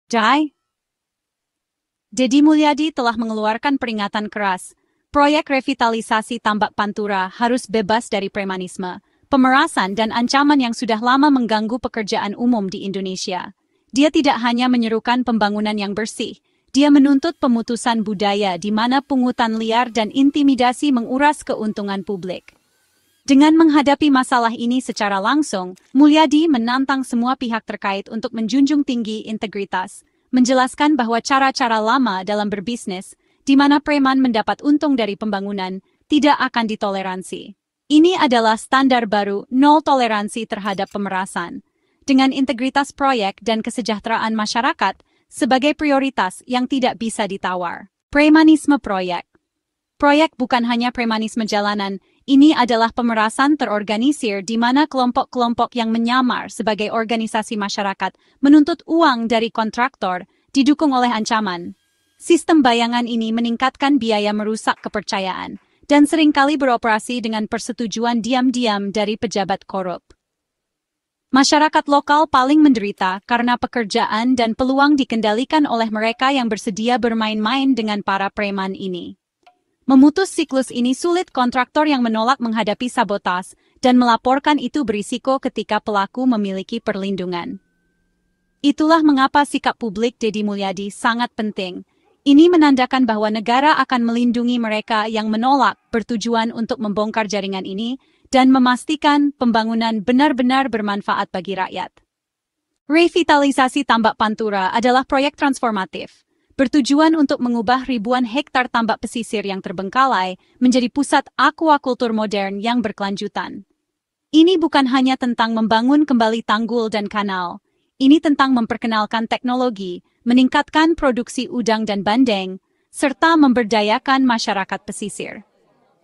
Die? Deddy Mulyadi telah mengeluarkan peringatan keras. Proyek revitalisasi Tambak Pantura harus bebas dari premanisme, pemerasan dan ancaman yang sudah lama mengganggu pekerjaan umum di Indonesia. Dia tidak hanya menyerukan pembangunan yang bersih, dia menuntut pemutusan budaya di mana pungutan liar dan intimidasi menguras keuntungan publik. Dengan menghadapi masalah ini secara langsung, Mulyadi menantang semua pihak terkait untuk menjunjung tinggi integritas, menjelaskan bahwa cara-cara lama dalam berbisnis, di mana preman mendapat untung dari pembangunan, tidak akan ditoleransi. Ini adalah standar baru nol toleransi terhadap pemerasan, dengan integritas proyek dan kesejahteraan masyarakat sebagai prioritas yang tidak bisa ditawar. Premanisme proyek. Proyek bukan hanya premanisme jalanan, ini adalah pemerasan terorganisir di mana kelompok-kelompok yang menyamar sebagai organisasi masyarakat menuntut uang dari kontraktor, didukung oleh ancaman. Sistem bayangan ini meningkatkan biaya merusak kepercayaan, dan seringkali beroperasi dengan persetujuan diam-diam dari pejabat korup. Masyarakat lokal paling menderita karena pekerjaan dan peluang dikendalikan oleh mereka yang bersedia bermain-main dengan para preman ini. Memutus siklus ini sulit. Kontraktor yang menolak menghadapi sabotas dan melaporkan itu berisiko ketika pelaku memiliki perlindungan. Itulah mengapa sikap publik Deddy Mulyadi sangat penting. Ini menandakan bahwa negara akan melindungi mereka yang menolak bertujuan untuk membongkar jaringan ini dan memastikan pembangunan benar-benar bermanfaat bagi rakyat. Revitalisasi Tambak Pantura adalah proyek transformatif, bertujuan untuk mengubah ribuan hektar tambak pesisir yang terbengkalai menjadi pusat aquakultur modern yang berkelanjutan. Ini bukan hanya tentang membangun kembali tanggul dan kanal, ini tentang memperkenalkan teknologi, meningkatkan produksi udang dan bandeng, serta memberdayakan masyarakat pesisir.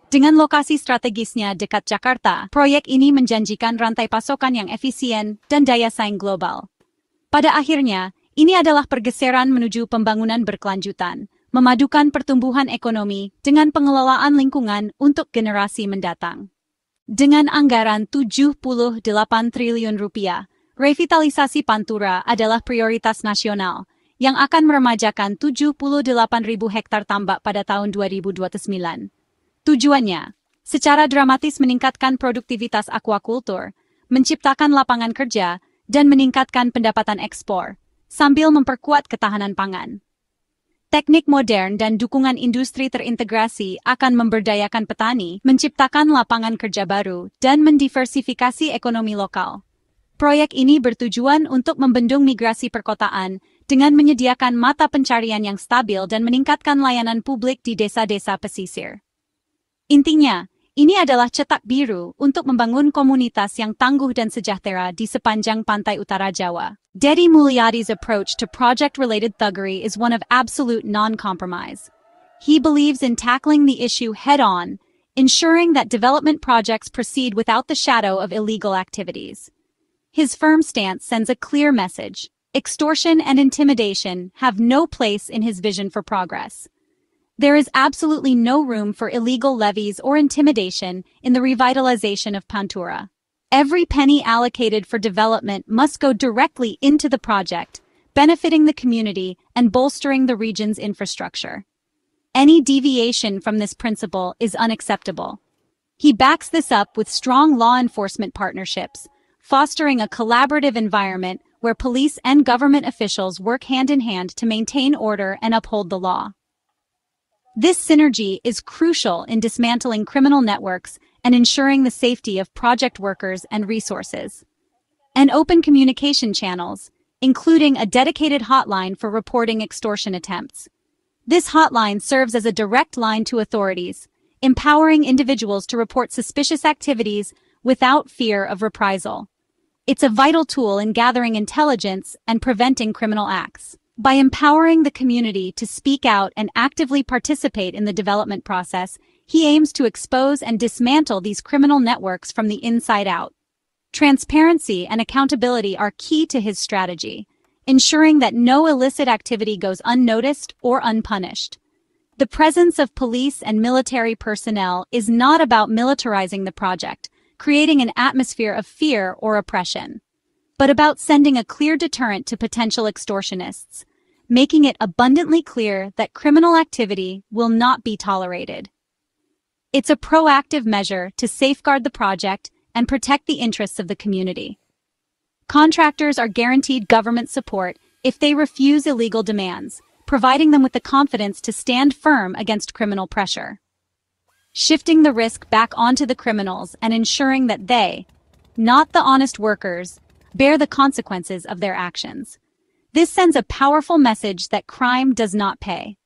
Dengan lokasi strategisnya dekat Jakarta, proyek ini menjanjikan rantai pasokan yang efisien dan daya saing global. Pada akhirnya, ini adalah pergeseran menuju pembangunan berkelanjutan, memadukan pertumbuhan ekonomi dengan pengelolaan lingkungan untuk generasi mendatang. Dengan anggaran 78 triliun rupiah, revitalisasi Pantura adalah prioritas nasional yang akan meremajakan 78.000 hektar tambak pada tahun 2029. Tujuannya, secara dramatis meningkatkan produktivitas aquakultur, menciptakan lapangan kerja, dan meningkatkan pendapatan ekspor, sambil memperkuat ketahanan pangan. Teknik modern dan dukungan industri terintegrasi akan memberdayakan petani, menciptakan lapangan kerja baru, dan mendiversifikasi ekonomi lokal. Proyek ini bertujuan untuk membendung migrasi perkotaan dengan menyediakan mata pencarian yang stabil dan meningkatkan layanan publik di desa-desa pesisir. Intinya, ini adalah cetak biru untuk membangun komunitas yang tangguh dan sejahtera di sepanjang pantai utara Jawa. Deddy Mulyadi's approach to project-related thuggery is one of absolute non-compromise. He believes in tackling the issue head-on, ensuring that development projects proceed without the shadow of illegal activities. His firm stance sends a clear message: extortion and intimidation have no place in his vision for progress. There is absolutely no room for illegal levies or intimidation in the revitalization of Pantura. Every penny allocated for development must go directly into the project, benefiting the community and bolstering the region's infrastructure. Any deviation from this principle is unacceptable. He backs this up with strong law enforcement partnerships, fostering a collaborative environment where police and government officials work hand in hand to maintain order and uphold the law. This synergy is crucial in dismantling criminal networks and ensuring the safety of project workers and resources. And open communication channels, including a dedicated hotline for reporting extortion attempts. This hotline serves as a direct line to authorities, empowering individuals to report suspicious activities without fear of reprisal. It's a vital tool in gathering intelligence and preventing criminal acts. By empowering the community to speak out and actively participate in the development process, he aims to expose and dismantle these criminal networks from the inside out. Transparency and accountability are key to his strategy, ensuring that no illicit activity goes unnoticed or unpunished. The presence of police and military personnel is not about militarizing the project, creating an atmosphere of fear or oppression, but about sending a clear deterrent to potential extortionists, making it abundantly clear that criminal activity will not be tolerated. It's a proactive measure to safeguard the project and protect the interests of the community. Contractors are guaranteed government support if they refuse illegal demands, providing them with the confidence to stand firm against criminal pressure. Shifting the risk back onto the criminals and ensuring that they, not the honest workers, bear the consequences of their actions. This sends a powerful message that crime does not pay.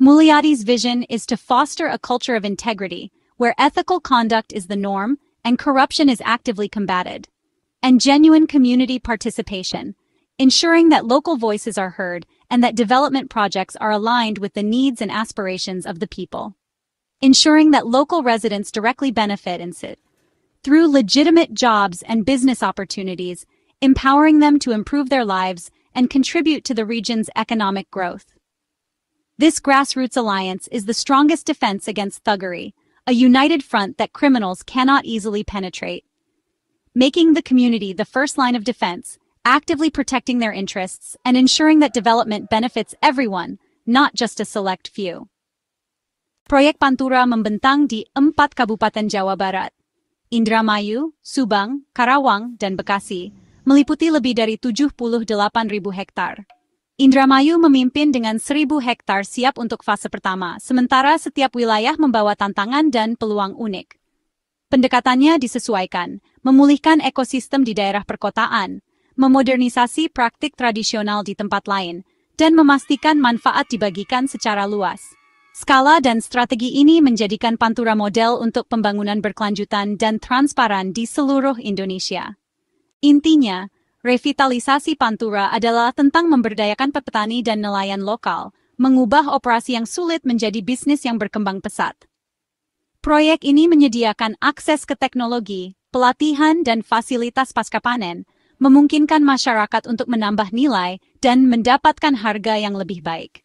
Mulyadi's vision is to foster a culture of integrity, where ethical conduct is the norm and corruption is actively combated, and genuine community participation, ensuring that local voices are heard and that development projects are aligned with the needs and aspirations of the people. Ensuring that local residents directly benefit through legitimate jobs and business opportunities, empowering them to improve their lives and contribute to the region's economic growth. This grassroots alliance is the strongest defense against thuggery, a united front that criminals cannot easily penetrate. Making the community the first line of defense, actively protecting their interests, and ensuring that development benefits everyone, not just a select few. Proyek Pantura membentang di 4 Kabupaten Jawa Barat, Indramayu, Subang, Karawang, dan Bekasi, meliputi lebih dari 78.000 hektar. Indramayu memimpin dengan 1.000 hektar siap untuk fase pertama, sementara setiap wilayah membawa tantangan dan peluang unik. Pendekatannya disesuaikan, memulihkan ekosistem di daerah perkotaan, memodernisasi praktik tradisional di tempat lain, dan memastikan manfaat dibagikan secara luas. Skala dan strategi ini menjadikan Pantura model untuk pembangunan berkelanjutan dan transparan di seluruh Indonesia. Intinya, revitalisasi Pantura adalah tentang memberdayakan petani dan nelayan lokal, mengubah operasi yang sulit menjadi bisnis yang berkembang pesat. Proyek ini menyediakan akses ke teknologi, pelatihan, dan fasilitas pasca panen, memungkinkan masyarakat untuk menambah nilai dan mendapatkan harga yang lebih baik.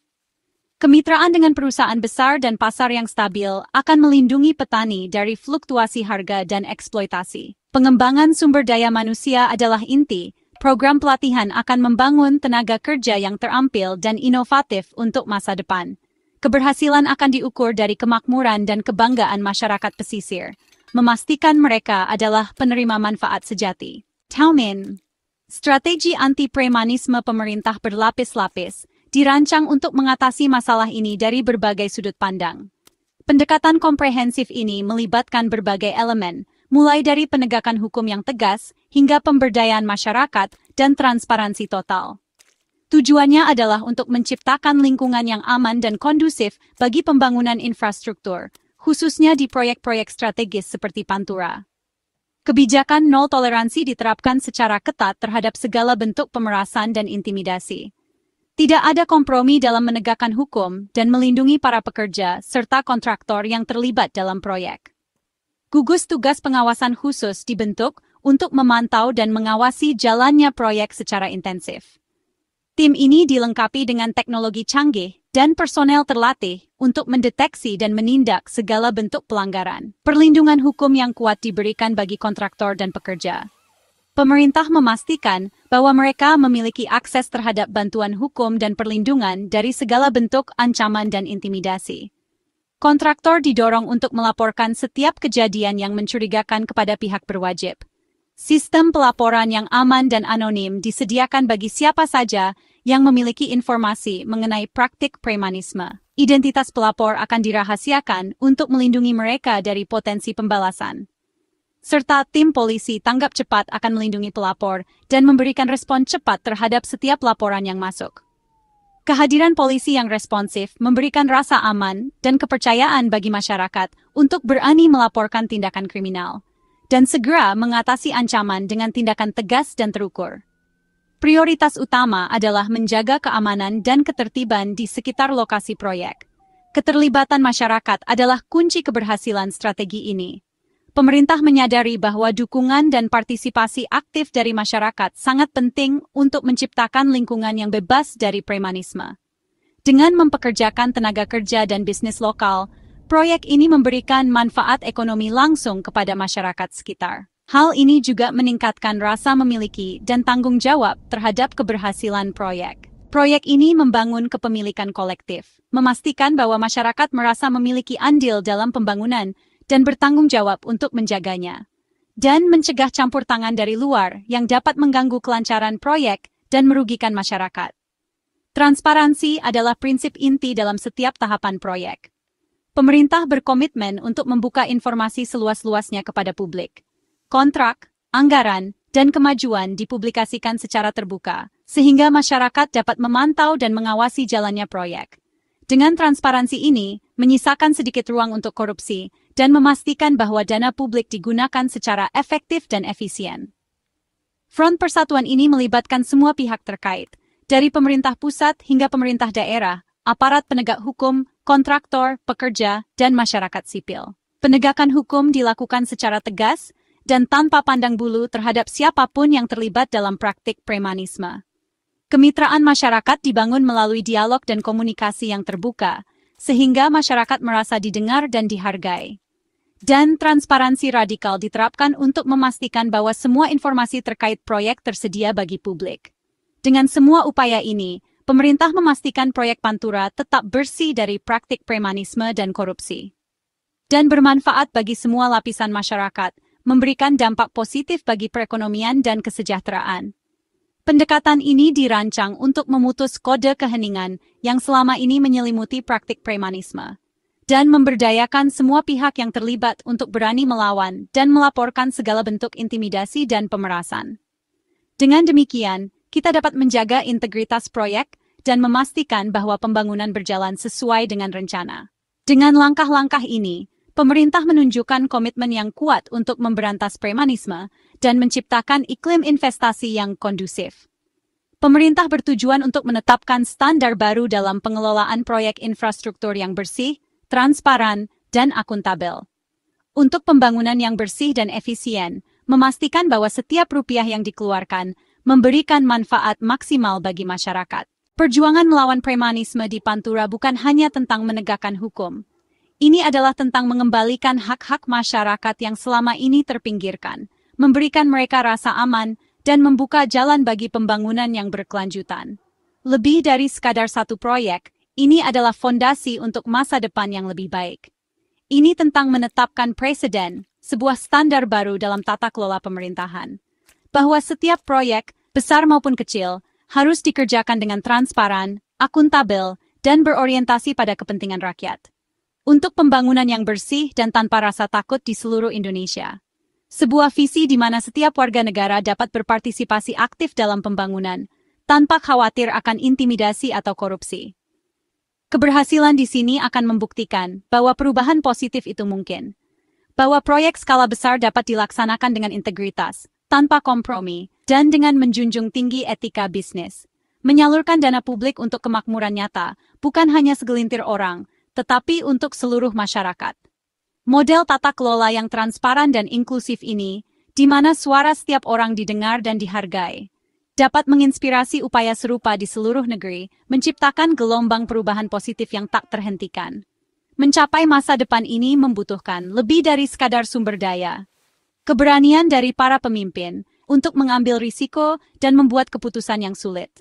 Kemitraan dengan perusahaan besar dan pasar yang stabil akan melindungi petani dari fluktuasi harga dan eksploitasi. Pengembangan sumber daya manusia adalah inti. Program pelatihan akan membangun tenaga kerja yang terampil dan inovatif untuk masa depan. Keberhasilan akan diukur dari kemakmuran dan kebanggaan masyarakat pesisir, memastikan mereka adalah penerima manfaat sejati. Taumin, strategi anti-premanisme pemerintah berlapis-lapis, dirancang untuk mengatasi masalah ini dari berbagai sudut pandang. Pendekatan komprehensif ini melibatkan berbagai elemen, mulai dari penegakan hukum yang tegas hingga pemberdayaan masyarakat dan transparansi total. Tujuannya adalah untuk menciptakan lingkungan yang aman dan kondusif bagi pembangunan infrastruktur, khususnya di proyek-proyek strategis seperti Pantura. Kebijakan nol toleransi diterapkan secara ketat terhadap segala bentuk pemerasan dan intimidasi. Tidak ada kompromi dalam menegakkan hukum dan melindungi para pekerja serta kontraktor yang terlibat dalam proyek. Gugus Tugas Pengawasan Khusus dibentuk untuk memantau dan mengawasi jalannya proyek secara intensif. Tim ini dilengkapi dengan teknologi canggih dan personel terlatih untuk mendeteksi dan menindak segala bentuk pelanggaran. Perlindungan hukum yang kuat diberikan bagi kontraktor dan pekerja. Pemerintah memastikan bahwa mereka memiliki akses terhadap bantuan hukum dan perlindungan dari segala bentuk ancaman dan intimidasi. Kontraktor didorong untuk melaporkan setiap kejadian yang mencurigakan kepada pihak berwajib. Sistem pelaporan yang aman dan anonim disediakan bagi siapa saja yang memiliki informasi mengenai praktik premanisme. Identitas pelapor akan dirahasiakan untuk melindungi mereka dari potensi pembalasan. Serta tim polisi tanggap cepat akan melindungi pelapor dan memberikan respon cepat terhadap setiap laporan yang masuk. Kehadiran polisi yang responsif memberikan rasa aman dan kepercayaan bagi masyarakat untuk berani melaporkan tindakan kriminal dan segera mengatasi ancaman dengan tindakan tegas dan terukur. Prioritas utama adalah menjaga keamanan dan ketertiban di sekitar lokasi proyek. Keterlibatan masyarakat adalah kunci keberhasilan strategi ini. Pemerintah menyadari bahwa dukungan dan partisipasi aktif dari masyarakat sangat penting untuk menciptakan lingkungan yang bebas dari premanisme. Dengan mempekerjakan tenaga kerja dan bisnis lokal, proyek ini memberikan manfaat ekonomi langsung kepada masyarakat sekitar. Hal ini juga meningkatkan rasa memiliki dan tanggung jawab terhadap keberhasilan proyek. Proyek ini membangun kepemilikan kolektif, memastikan bahwa masyarakat merasa memiliki andil dalam pembangunan dan bertanggung jawab untuk menjaganya, dan mencegah campur tangan dari luar yang dapat mengganggu kelancaran proyek dan merugikan masyarakat. Transparansi adalah prinsip inti dalam setiap tahapan proyek. Pemerintah berkomitmen untuk membuka informasi seluas-luasnya kepada publik. Kontrak, anggaran, dan kemajuan dipublikasikan secara terbuka, sehingga masyarakat dapat memantau dan mengawasi jalannya proyek. Dengan transparansi ini, menyisakan sedikit ruang untuk korupsi, dan memastikan bahwa dana publik digunakan secara efektif dan efisien. Front Persatuan ini melibatkan semua pihak terkait, dari pemerintah pusat hingga pemerintah daerah, aparat penegak hukum, kontraktor, pekerja, dan masyarakat sipil. Penegakan hukum dilakukan secara tegas dan tanpa pandang bulu terhadap siapapun yang terlibat dalam praktik premanisme. Kemitraan masyarakat dibangun melalui dialog dan komunikasi yang terbuka, sehingga masyarakat merasa didengar dan dihargai. Dan transparansi radikal diterapkan untuk memastikan bahwa semua informasi terkait proyek tersedia bagi publik. Dengan semua upaya ini, pemerintah memastikan proyek Pantura tetap bersih dari praktik premanisme dan korupsi. Dan bermanfaat bagi semua lapisan masyarakat, memberikan dampak positif bagi perekonomian dan kesejahteraan. Pendekatan ini dirancang untuk memutus kode keheningan yang selama ini menyelimuti praktik premanisme, dan memberdayakan semua pihak yang terlibat untuk berani melawan dan melaporkan segala bentuk intimidasi dan pemerasan. Dengan demikian, kita dapat menjaga integritas proyek dan memastikan bahwa pembangunan berjalan sesuai dengan rencana. Dengan langkah-langkah ini, pemerintah menunjukkan komitmen yang kuat untuk memberantas premanisme dan menciptakan iklim investasi yang kondusif. Pemerintah bertujuan untuk menetapkan standar baru dalam pengelolaan proyek infrastruktur yang bersih, transparan, dan akuntabel. Untuk pembangunan yang bersih dan efisien, memastikan bahwa setiap rupiah yang dikeluarkan memberikan manfaat maksimal bagi masyarakat. Perjuangan melawan premanisme di Pantura bukan hanya tentang menegakkan hukum. Ini adalah tentang mengembalikan hak-hak masyarakat yang selama ini terpinggirkan, memberikan mereka rasa aman, dan membuka jalan bagi pembangunan yang berkelanjutan. Lebih dari sekadar satu proyek, ini adalah fondasi untuk masa depan yang lebih baik. Ini tentang menetapkan presiden, sebuah standar baru dalam tata kelola pemerintahan, bahwa setiap proyek, besar maupun kecil, harus dikerjakan dengan transparan, akuntabel, dan berorientasi pada kepentingan rakyat. Untuk pembangunan yang bersih dan tanpa rasa takut di seluruh Indonesia. Sebuah visi di mana setiap warga negara dapat berpartisipasi aktif dalam pembangunan, tanpa khawatir akan intimidasi atau korupsi. Keberhasilan di sini akan membuktikan bahwa perubahan positif itu mungkin. Bahwa proyek skala besar dapat dilaksanakan dengan integritas, tanpa kompromi, dan dengan menjunjung tinggi etika bisnis. Menyalurkan dana publik untuk kemakmuran nyata, bukan hanya segelintir orang, tetapi untuk seluruh masyarakat. Model tata kelola yang transparan dan inklusif ini, di mana suara setiap orang didengar dan dihargai, dapat menginspirasi upaya serupa di seluruh negeri, menciptakan gelombang perubahan positif yang tak terhentikan. Mencapai masa depan ini membutuhkan lebih dari sekadar sumber daya. Keberanian dari para pemimpin untuk mengambil risiko dan membuat keputusan yang sulit.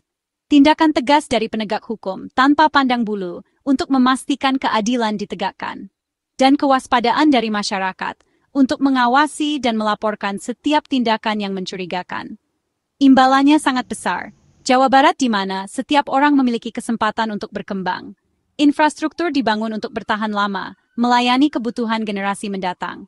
Tindakan tegas dari penegak hukum tanpa pandang bulu untuk memastikan keadilan ditegakkan. Dan kewaspadaan dari masyarakat untuk mengawasi dan melaporkan setiap tindakan yang mencurigakan. Imbalannya sangat besar. Jawa Barat di mana setiap orang memiliki kesempatan untuk berkembang. Infrastruktur dibangun untuk bertahan lama, melayani kebutuhan generasi mendatang.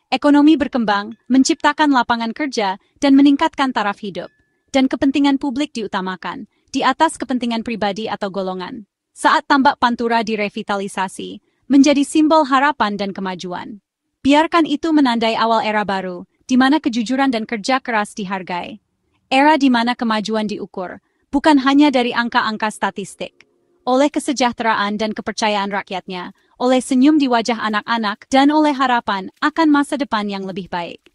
Ekonomi berkembang, menciptakan lapangan kerja, dan meningkatkan taraf hidup. Dan kepentingan publik diutamakan, di atas kepentingan pribadi atau golongan. Saat tambak Pantura direvitalisasi, menjadi simbol harapan dan kemajuan. Biarkan itu menandai awal era baru, di mana kejujuran dan kerja keras dihargai. Era di mana kemajuan diukur, bukan hanya dari angka-angka statistik. Oleh kesejahteraan dan kepercayaan rakyatnya, oleh senyum di wajah anak-anak, dan oleh harapan akan masa depan yang lebih baik.